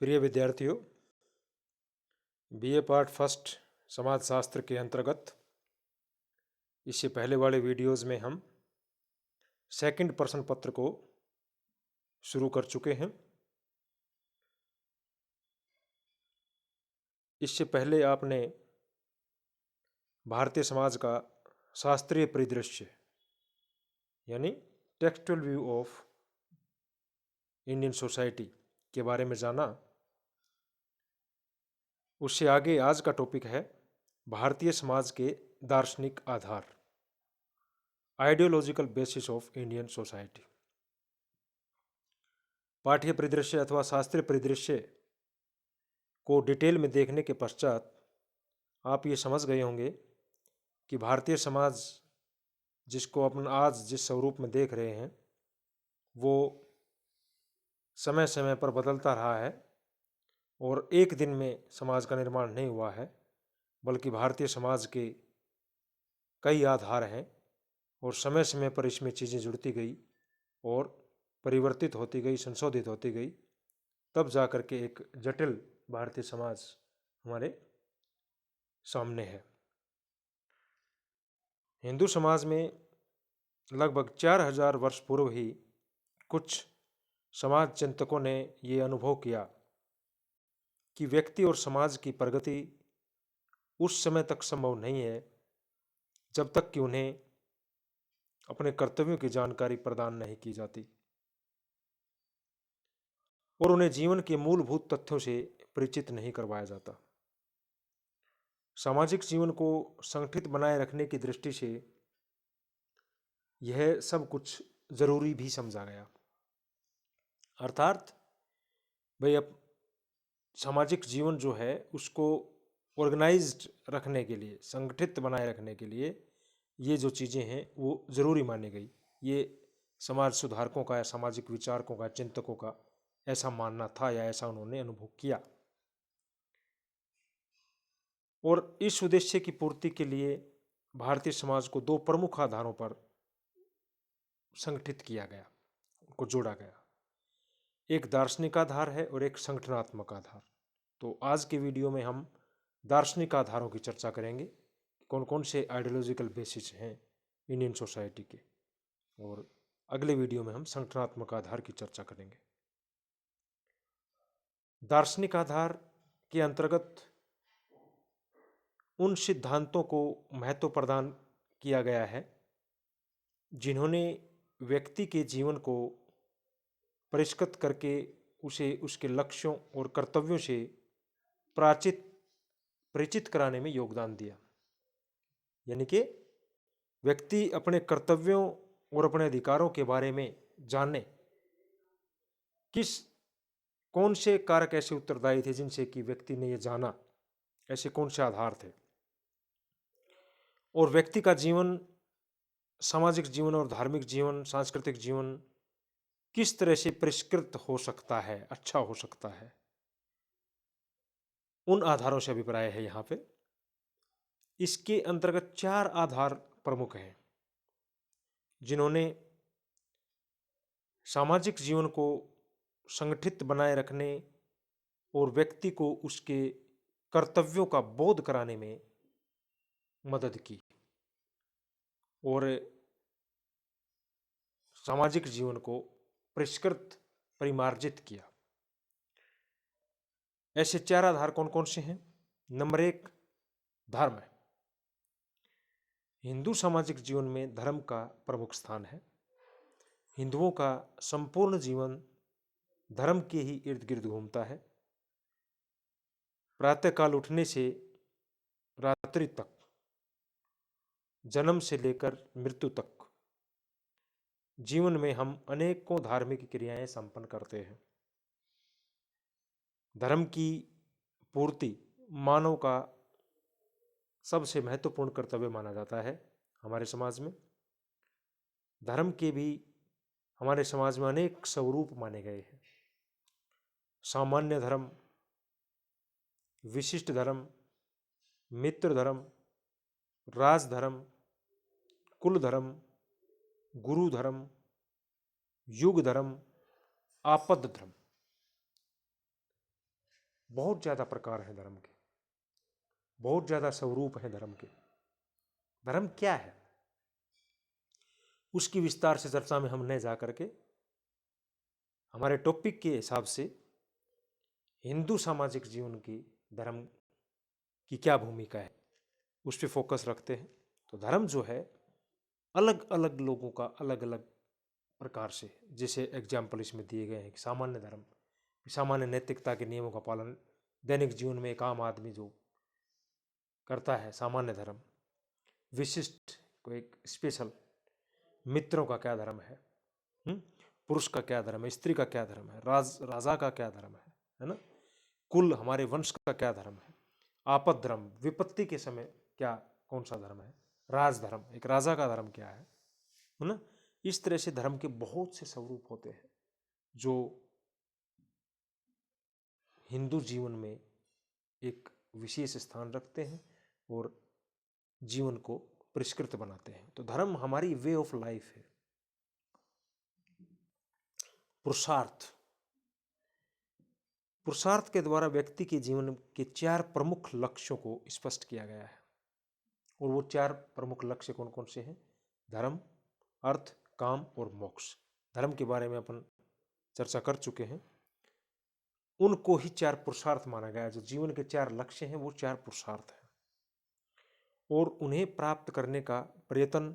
प्रिय विद्यार्थियों, BA part first समाजशास्त्र के अंतर्गत इससे पहले वाले वीडियोज़ में हम सेकंड प्रश्न पत्र को शुरू कर चुके हैं। इससे पहले आपने भारतीय समाज का शास्त्रीय परिदृश्य यानी textual view of Indian society के बारे में जाना। उससे आगे आज का टॉपिक है भारतीय समाज के दार्शनिक आधार, ideological basis of Indian society. पाठ्य परिदृश्य अथवा शास्त्रीय परिदृश्य को डिटेल में देखने के पश्चात आप ये समझ गए होंगे कि भारतीय समाज जिसको अपन आज जिस स्वरूप में देख रहे हैं वो समय समय पर बदलता रहा है और एक दिन में समाज का निर्माण नहीं हुआ है, बल्कि भारतीय समाज के कई आधार हैं और समय समय पर इसमें चीज़ें जुड़ती गई और परिवर्तित होती गई, संशोधित होती गई, तब जा कर के एक जटिल भारतीय समाज हमारे सामने है। हिंदू समाज में लगभग 4000 वर्ष पूर्व ही कुछ समाज चिंतकों ने ये अनुभव किया कि व्यक्ति और समाज की प्रगति उस समय तक संभव नहीं है जब तक कि उन्हें अपने कर्तव्यों की जानकारी प्रदान नहीं की जाती और उन्हें जीवन के मूलभूत तथ्यों से परिचित नहीं करवाया जाता। सामाजिक जीवन को संगठित बनाए रखने की दृष्टि से यह सब कुछ जरूरी भी समझा गया। अर्थात भाई अब सामाजिक जीवन जो है उसको ऑर्गेनाइज्ड रखने के लिए, संगठित बनाए रखने के लिए ये जो चीज़ें हैं वो ज़रूरी मानी गई। ये समाज सुधारकों का या सामाजिक विचारकों का, चिंतकों का ऐसा मानना था या ऐसा उन्होंने अनुभव किया। और इस उद्देश्य की पूर्ति के लिए भारतीय समाज को दो प्रमुख आधारों पर संगठित किया गया, उनको जोड़ा गया। एक दार्शनिक आधार है और एक संगठनात्मक आधार। तो आज के वीडियो में हम दार्शनिक आधारों की चर्चा करेंगे, कौन कौन से आइडियोलॉजिकल बेसिस हैं इंडियन सोसाइटी के, और अगले वीडियो में हम संगठनात्मक आधार की चर्चा करेंगे। दार्शनिक आधार के अंतर्गत उन सिद्धांतों को महत्व प्रदान किया गया है जिन्होंने व्यक्ति के जीवन को परिष्कृत करके उसे उसके लक्ष्यों और कर्तव्यों से परिचित कराने में योगदान दिया। यानी कि व्यक्ति अपने कर्तव्यों और अपने अधिकारों के बारे में जाने, कौन से कारक ऐसे उत्तरदायी थे जिनसे कि व्यक्ति ने यह जाना, ऐसे कौन से आधार थे, और व्यक्ति का जीवन, सामाजिक जीवन और धार्मिक जीवन, सांस्कृतिक जीवन किस तरह से परिष्कृत हो सकता है, अच्छा हो सकता है, उन आधारों से अभिप्राय है यहाँ पे। इसके अंतर्गत 4 आधार प्रमुख हैं जिन्होंने सामाजिक जीवन को संगठित बनाए रखने और व्यक्ति को उसके कर्तव्यों का बोध कराने में मदद की और सामाजिक जीवन को परिष्कृत, परिमार्जित किया। ऐसे 4 आधार कौन कौन से हैं? नंबर 1, धर्म है। हिंदू सामाजिक जीवन में धर्म का प्रमुख स्थान है। हिंदुओं का संपूर्ण जीवन धर्म के ही इर्द गिर्द घूमता है। प्रातःकाल उठने से रात्रि तक, जन्म से लेकर मृत्यु तक जीवन में हम अनेकों धार्मिक क्रियाएं संपन्न करते हैं। धर्म की पूर्ति मानव का सबसे महत्वपूर्ण कर्तव्य माना जाता है हमारे समाज में। धर्म के भी हमारे समाज में अनेक स्वरूप माने गए हैं। सामान्य धर्म, विशिष्ट धर्म, मित्र धर्म, राजधर्म, कुल धर्म, गुरु धर्म, युग धर्म, आपद धर्म। बहुत ज़्यादा प्रकार हैं धर्म के, बहुत ज़्यादा स्वरूप हैं धर्म के। धर्म क्या है उसकी विस्तार से चर्चा में हम न जा करके हमारे टॉपिक के हिसाब से हिंदू सामाजिक जीवन की धर्म की क्या भूमिका है उस पर फोकस रखते हैं। तो धर्म जो है अलग अलग लोगों का अलग अलग प्रकार से, जैसे एग्जाम्पल इसमें दिए गए हैं कि सामान्य धर्म, सामान्य नैतिकता के नियमों का पालन दैनिक जीवन में एक आम आदमी जो करता है, सामान्य धर्म। विशिष्ट को एक स्पेशल, मित्रों का क्या धर्म है, पुरुष का क्या धर्म है, स्त्री का क्या धर्म है, राजा का क्या धर्म है ना, कुल हमारे वंश का क्या धर्म है, आपद धर्म, विपत्ति के समय क्या कौन सा धर्म है, राजधर्म, एक राजा का धर्म क्या है ना। इस तरह से धर्म के बहुत से स्वरूप होते हैं जो हिंदू जीवन में एक विशेष स्थान रखते हैं और जीवन को परिष्कृत बनाते हैं। तो धर्म हमारी वे ऑफ लाइफ है। पुरुषार्थ के द्वारा व्यक्ति के जीवन के 4 प्रमुख लक्ष्यों को स्पष्ट किया गया है। और वो 4 प्रमुख लक्ष्य कौन कौन से हैं? धर्म, अर्थ, काम और मोक्ष। धर्म के बारे में अपन चर्चा कर चुके हैं। उनको ही 4 पुरुषार्थ माना गया है। जो जीवन के 4 लक्ष्य हैं वो 4 पुरुषार्थ हैं और उन्हें प्राप्त करने का प्रयत्न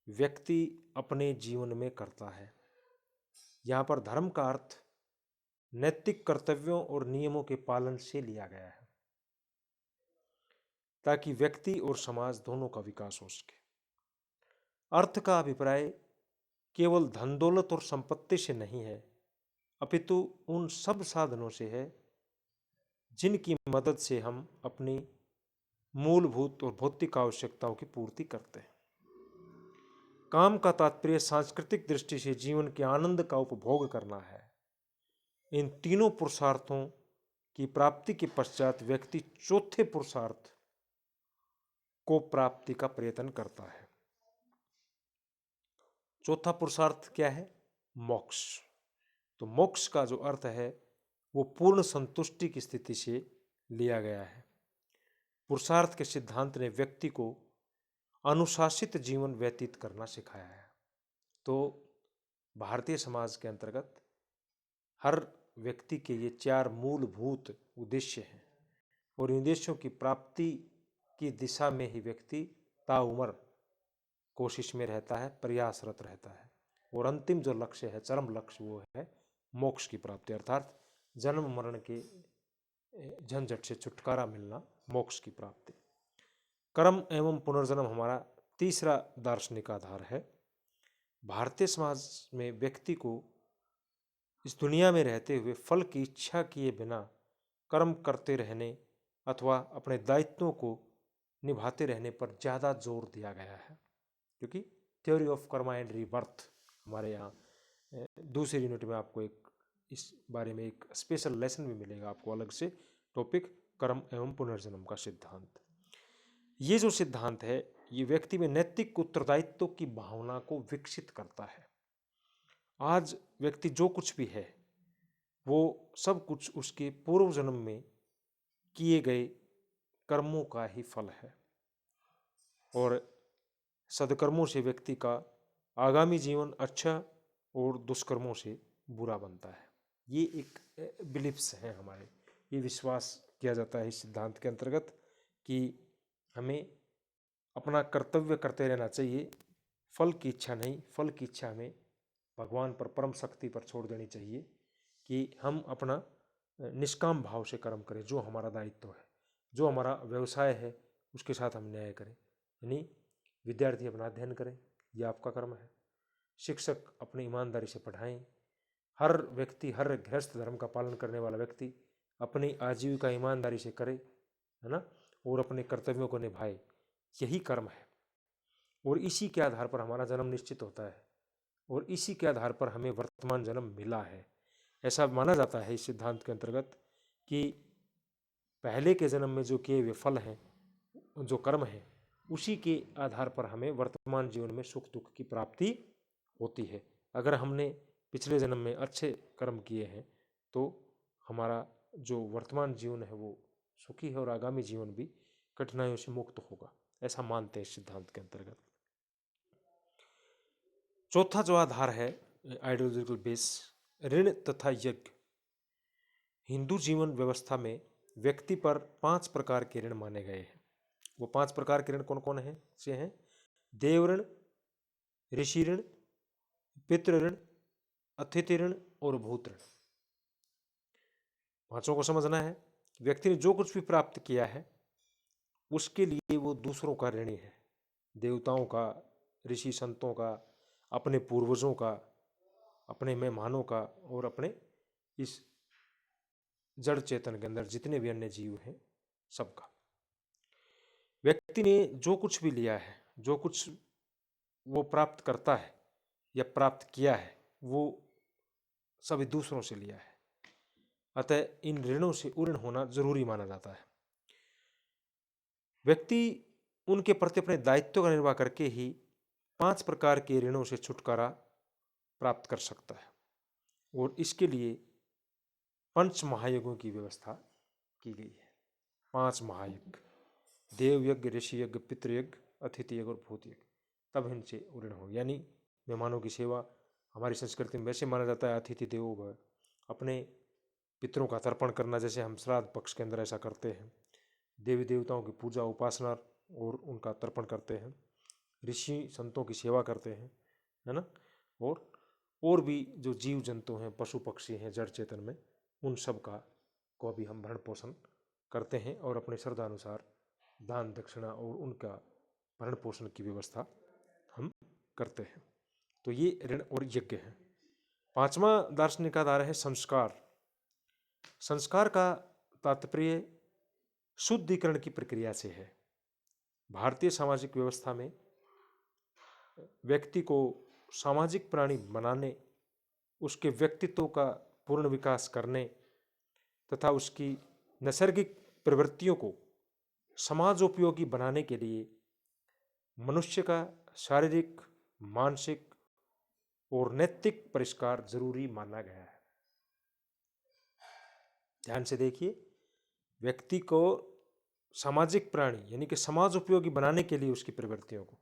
व्यक्ति अपने जीवन में करता है। यहाँ पर धर्म का अर्थ नैतिक कर्तव्यों और नियमों के पालन से लिया गया है ताकि व्यक्ति और समाज दोनों का विकास हो सके। अर्थ का अभिप्राय केवल धन दौलत और संपत्ति से नहीं है, अपितु उन सब साधनों से है जिनकी मदद से हम अपनी मूलभूत और भौतिक आवश्यकताओं की पूर्ति करते हैं। काम का तात्पर्य सांस्कृतिक दृष्टि से जीवन के आनंद का उपभोग करना है। इन तीनों पुरुषार्थों की प्राप्ति के पश्चात व्यक्ति चौथे पुरुषार्थ को प्राप्ति का प्रयत्न करता है। चौथा पुरुषार्थ क्या है? मोक्ष। तो मोक्ष का जो अर्थ है वो पूर्ण संतुष्टि की स्थिति से लिया गया है। पुरुषार्थ के सिद्धांत ने व्यक्ति को अनुशासित जीवन व्यतीत करना सिखाया है। तो भारतीय समाज के अंतर्गत हर व्यक्ति के ये 4 मूलभूत उद्देश्य हैं और इन उद्देश्यों की प्राप्ति की दिशा में ही व्यक्ति ताउम्र कोशिश में रहता है, प्रयासरत रहता है। और अंतिम जो लक्ष्य है, चरम लक्ष्य, वो है मोक्ष की प्राप्ति, अर्थात जन्म मरण के झंझट से छुटकारा मिलना, मोक्ष की प्राप्ति। कर्म एवं पुनर्जन्म हमारा तीसरा दार्शनिक आधार है। भारतीय समाज में व्यक्ति को इस दुनिया में रहते हुए फल की इच्छा किए बिना कर्म करते रहने अथवा अपने दायित्वों को निभाते रहने पर ज़्यादा जोर दिया गया है, क्योंकि theory of Karma and rebirth हमारे यहाँ दूसरी यूनिट में आपको एक इस बारे में एक स्पेशल लेसन भी मिलेगा आपको, अलग से टॉपिक, कर्म एवं पुनर्जन्म का सिद्धांत। ये जो सिद्धांत है ये व्यक्ति में नैतिक उत्तरदायित्व की भावना को विकसित करता है। आज व्यक्ति जो कुछ भी है वो सब कुछ उसके पूर्व जन्म में किए गए कर्मों का ही फल है और सदकर्मों से व्यक्ति का आगामी जीवन अच्छा और दुष्कर्मों से बुरा बनता है। ये एक बिलीफ्स हैं हमारे, ये विश्वास किया जाता है इस सिद्धांत के अंतर्गत कि हमें अपना कर्तव्य करते रहना चाहिए, फल की इच्छा नहीं, फल की इच्छा हमें भगवान पर, परम शक्ति पर छोड़ देनी चाहिए कि हम अपना निष्काम भाव से कर्म करें। जो हमारा दायित्व है, जो हमारा व्यवसाय है, उसके साथ हम न्याय करें। यानी विद्यार्थी अपना अध्ययन करें, यह आपका कर्म है। शिक्षक अपनी ईमानदारी से पढ़ाएं। हर व्यक्ति, हर गृहस्थ धर्म का पालन करने वाला व्यक्ति अपनी आजीविका ईमानदारी से करे, है ना, और अपने कर्तव्यों को निभाए। यही कर्म है और इसी के आधार पर हमारा जन्म निश्चित होता है और इसी के आधार पर हमें वर्तमान जन्म मिला है। ऐसा माना जाता है इस सिद्धांत के अंतर्गत कि पहले के जन्म में जो किए हुए फल हैं, जो कर्म हैं, उसी के आधार पर हमें वर्तमान जीवन में सुख दुख की प्राप्ति होती है। अगर हमने पिछले जन्म में अच्छे कर्म किए हैं तो हमारा जो वर्तमान जीवन है वो सुखी है और आगामी जीवन भी कठिनाइयों से मुक्त होगा, ऐसा मानते हैं इस सिद्धांत के अंतर्गत। चौथा जो आधार है आइडियोलॉजिकल बेस, ऋण तथा यज्ञ। हिंदू जीवन व्यवस्था में व्यक्ति पर 5 प्रकार के ऋण माने गए हैं। वो 5 प्रकार के ऋण कौन कौन है से हैं? देव ऋण, ऋषि ऋण, पितृ ऋण, अतिथि ऋण और भूत ऋण। पांचों को समझना है। व्यक्ति ने जो कुछ भी प्राप्त किया है उसके लिए वो दूसरों का ऋणी है, देवताओं का, ऋषि संतों का, अपने पूर्वजों का, अपने मेहमानों का और अपने इस जड़ चेतन के अंदर जितने भी अन्य जीव हैं सबका। व्यक्ति ने जो कुछ भी लिया है, जो कुछ वो प्राप्त करता है या प्राप्त किया है, वो सभी दूसरों से लिया है। अतः इन ऋणों से उऋण होना जरूरी माना जाता है। व्यक्ति उनके प्रति अपने दायित्व का निर्वाह करके ही 5 प्रकार के ऋणों से छुटकारा प्राप्त कर सकता है और इसके लिए 5 महायज्ञों की व्यवस्था की गई है। 5 महायज्ञ, देव यज्ञ, ऋषि यज्ञ, पितृयज्ञ, अतिथि यज्ञ और भूत यज्ञ, तब इनसे उऋण हो। यानी मेहमानों की सेवा हमारी संस्कृति में वैसे माना जाता है, अतिथि देवो भव। अपने पितरों का तर्पण करना, जैसे हम श्राद्ध पक्ष के अंदर ऐसा करते हैं। देवी देवताओं की पूजा उपासना और उनका तर्पण करते हैं। ऋषि संतों की सेवा करते हैं, है ना। और भी जो जीव जंतु हैं, पशु पक्षी हैं जड़ चेतन में, उन सब का को भी हम भरण पोषण करते हैं और अपने श्रद्धा अनुसार दान दक्षिणा और उनका भरण पोषण की व्यवस्था हम करते हैं। तो ये ऋण और यज्ञ है। 5वां दार्शनिक आधार है संस्कार। संस्कार का तात्पर्य शुद्धिकरण की प्रक्रिया से है। भारतीय सामाजिक व्यवस्था में व्यक्ति को सामाजिक प्राणी बनाने, उसके व्यक्तित्व का पूर्ण विकास करने तथा उसकी नैसर्गिक प्रवृत्तियों को समाजोपयोगी बनाने के लिए मनुष्य का शारीरिक, मानसिक और नैतिक परिष्कार जरूरी माना गया है। ध्यान से देखिए, व्यक्ति को सामाजिक प्राणी यानी कि समाज उपयोगी बनाने के लिए उसकी प्रवृत्तियों को,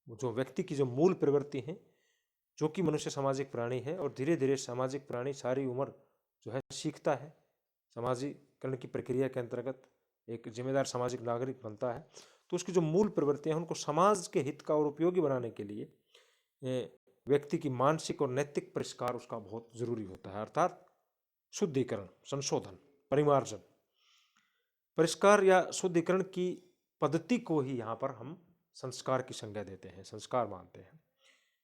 जो व्यक्ति की जो मूल प्रवृत्ति है, जो कि मनुष्य सामाजिक प्राणी है और धीरे धीरे सामाजिक प्राणी सारी उम्र जो है सीखता है, सामाजिकरण की प्रक्रिया के अंतर्गत एक जिम्मेदार सामाजिक नागरिक बनता है। तो उसकी जो मूल प्रवृत्तियां हैं उनको समाज के हित का और उपयोगी बनाने के लिए व्यक्ति की मानसिक और नैतिक परिष्कार उसका बहुत जरूरी होता है, अर्थात शुद्धिकरण, संशोधन, परिमार्जन। परिष्कार या शुद्धिकरण की पद्धति को ही यहाँ पर हम संस्कार की संज्ञा देते हैं, संस्कार मानते हैं।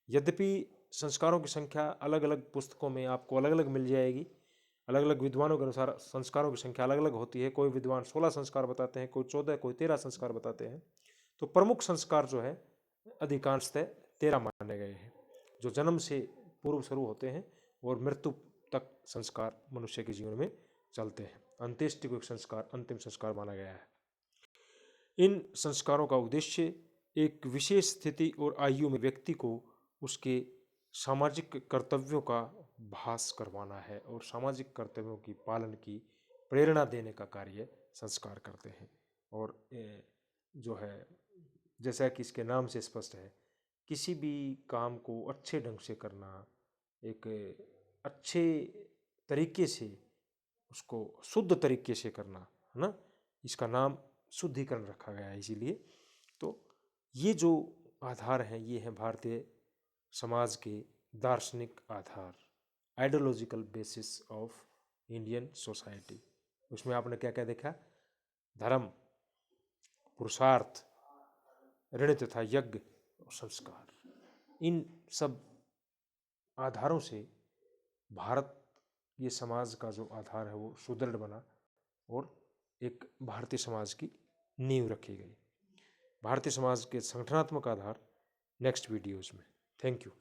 यद्यपि संस्कारों की संख्या अलग अलग पुस्तकों में आपको अलग अलग मिल जाएगी, अलग अलग विद्वानों के अनुसार संस्कारों की संख्या अलग अलग होती है। कोई विद्वान 16 संस्कार बताते हैं, कोई 14, कोई 13 संस्कार बताते हैं। तो प्रमुख संस्कार जो है अधिकांशतः 13 माने गए हैं, जो जन्म से पूर्व शुरू होते हैं और मृत्यु तक संस्कार मनुष्य के जीवन में चलते हैं। अंत्येष्टि को एक संस्कार, अंतिम संस्कार माना गया है। इन संस्कारों का उद्देश्य एक विशेष स्थिति और आयु में व्यक्ति को उसके सामाजिक कर्तव्यों का भास करवाना है और सामाजिक कर्तव्यों की पालन की प्रेरणा देने का कार्य संस्कार करते हैं। और जो है, जैसा कि इसके नाम से स्पष्ट है, किसी भी काम को अच्छे ढंग से करना, एक अच्छे तरीके से उसको शुद्ध तरीके से करना, है ना, इसका नाम शुद्धिकरण रखा गया है। इसीलिए तो ये जो आधार हैं ये हैं भारतीय समाज के दार्शनिक आधार, ideological basis of Indian society. उसमें आपने क्या क्या देखा? धर्म, पुरुषार्थ, ऋण तथा यज्ञ और संस्कार। इन सब आधारों से भारत ये समाज का जो आधार है वो सुदृढ़ बना और एक भारतीय समाज की नींव रखी गई। भारतीय समाज के संगठनात्मक आधार नेक्स्ट वीडियोज में। Thank you.